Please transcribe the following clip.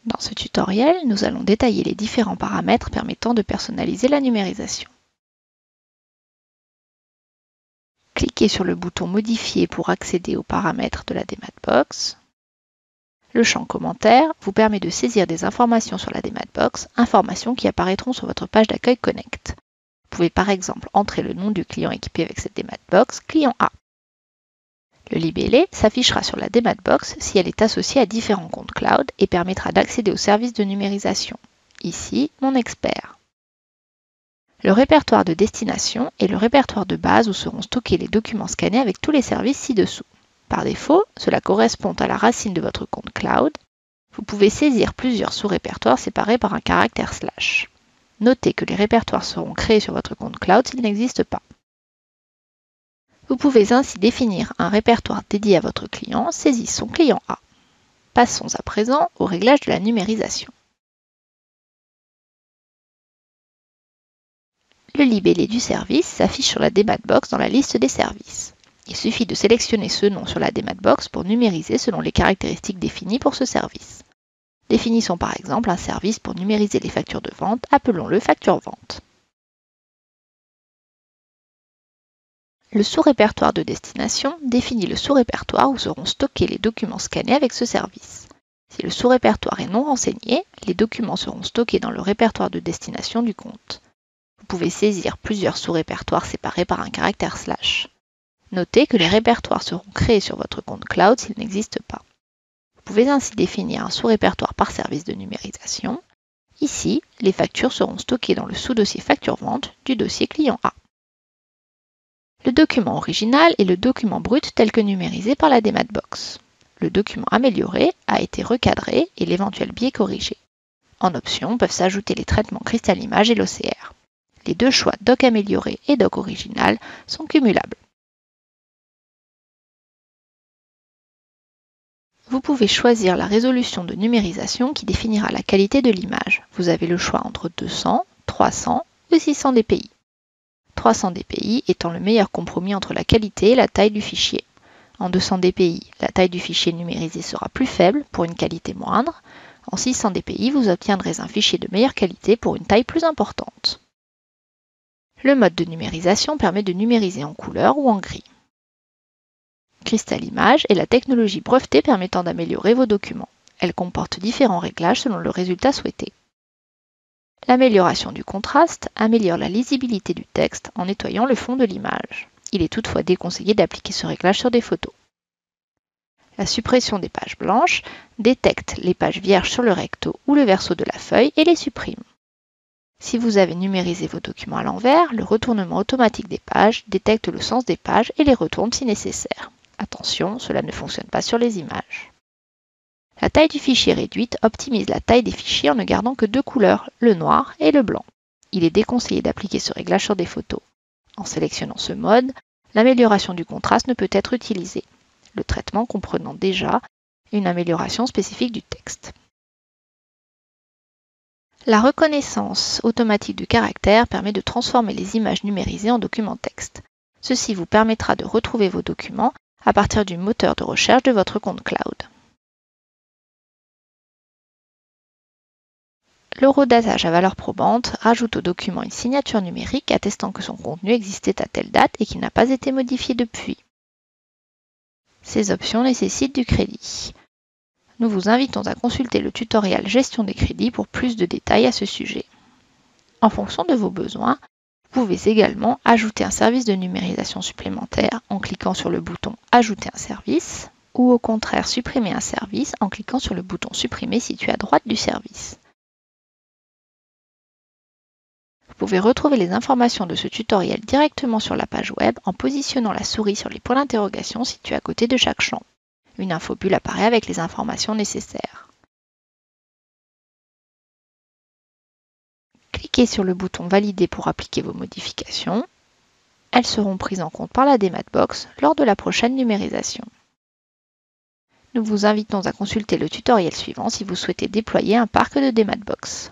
Dans ce tutoriel, nous allons détailler les différents paramètres permettant de personnaliser la numérisation. Cliquez sur le bouton Modifier pour accéder aux paramètres de la DMATBox. Le champ Commentaires vous permet de saisir des informations sur la DMATBox, informations qui apparaîtront sur votre page d'accueil Connect. Vous pouvez par exemple entrer le nom du client équipé avec cette DMATBox, client A. Le libellé s'affichera sur la DMATBox si elle est associée à différents comptes cloud et permettra d'accéder aux services de numérisation. Ici, Mon expert. Le répertoire de destination est le répertoire de base où seront stockés les documents scannés avec tous les services ci-dessous. Par défaut, cela correspond à la racine de votre compte cloud. Vous pouvez saisir plusieurs sous-répertoires séparés par un caractère /. Notez que les répertoires seront créés sur votre compte cloud s'ils n'existent pas. Vous pouvez ainsi définir un répertoire dédié à votre client, saisissons client A. Passons à présent au réglage de la numérisation. Le libellé du service s'affiche sur la DMATBox dans la liste des services. Il suffit de sélectionner ce nom sur la DMATBox pour numériser selon les caractéristiques définies pour ce service. Définissons par exemple un service pour numériser les factures de vente, appelons-le facture vente. Le sous-répertoire de destination définit le sous-répertoire où seront stockés les documents scannés avec ce service. Si le sous-répertoire est non renseigné, les documents seront stockés dans le répertoire de destination du compte. Vous pouvez saisir plusieurs sous-répertoires séparés par un caractère /. Notez que les répertoires seront créés sur votre compte cloud s'ils n'existent pas. Vous pouvez ainsi définir un sous-répertoire par service de numérisation. Ici, les factures seront stockées dans le sous-dossier facture vente du dossier client A. Le document original est le document brut tel que numérisé par la DMATBox. Le document amélioré a été recadré et l'éventuel biais corrigé. En option peuvent s'ajouter les traitements Crystal-Image et l'OCR. Les deux choix doc amélioré et doc original sont cumulables. Vous pouvez choisir la résolution de numérisation qui définira la qualité de l'image. Vous avez le choix entre 200, 300 ou 600 dpi. 300 dpi étant le meilleur compromis entre la qualité et la taille du fichier. En 200 dpi, la taille du fichier numérisé sera plus faible pour une qualité moindre. En 600 dpi, vous obtiendrez un fichier de meilleure qualité pour une taille plus importante. Le mode de numérisation permet de numériser en couleur ou en gris. Crystal-Image est la technologie brevetée permettant d'améliorer vos documents. Elle comporte différents réglages selon le résultat souhaité. L'amélioration du contraste améliore la lisibilité du texte en nettoyant le fond de l'image. Il est toutefois déconseillé d'appliquer ce réglage sur des photos. La suppression des pages blanches détecte les pages vierges sur le recto ou le verso de la feuille et les supprime. Si vous avez numérisé vos documents à l'envers, le retournement automatique des pages détecte le sens des pages et les retourne si nécessaire. Attention, cela ne fonctionne pas sur les images. La taille du fichier réduite optimise la taille des fichiers en ne gardant que deux couleurs, le noir et le blanc. Il est déconseillé d'appliquer ce réglage sur des photos. En sélectionnant ce mode, l'amélioration du contraste ne peut être utilisée, le traitement comprenant déjà une amélioration spécifique du texte. La reconnaissance automatique du caractère permet de transformer les images numérisées en documents texte. Ceci vous permettra de retrouver vos documents à partir du moteur de recherche de votre compte cloud. L'eurodatage à valeur probante rajoute au document une signature numérique attestant que son contenu existait à telle date et qu'il n'a pas été modifié depuis. Ces options nécessitent du crédit. Nous vous invitons à consulter le tutoriel Gestion des crédits pour plus de détails à ce sujet. En fonction de vos besoins, vous pouvez également ajouter un service de numérisation supplémentaire en cliquant sur le bouton Ajouter un service ou au contraire supprimer un service en cliquant sur le bouton Supprimer situé à droite du service. Vous pouvez retrouver les informations de ce tutoriel directement sur la page web en positionnant la souris sur les points d'interrogation situés à côté de chaque champ. Une infobulle apparaît avec les informations nécessaires. Cliquez sur le bouton Valider pour appliquer vos modifications. Elles seront prises en compte par la DMATBox lors de la prochaine numérisation. Nous vous invitons à consulter le tutoriel suivant si vous souhaitez déployer un parc de DMATBox.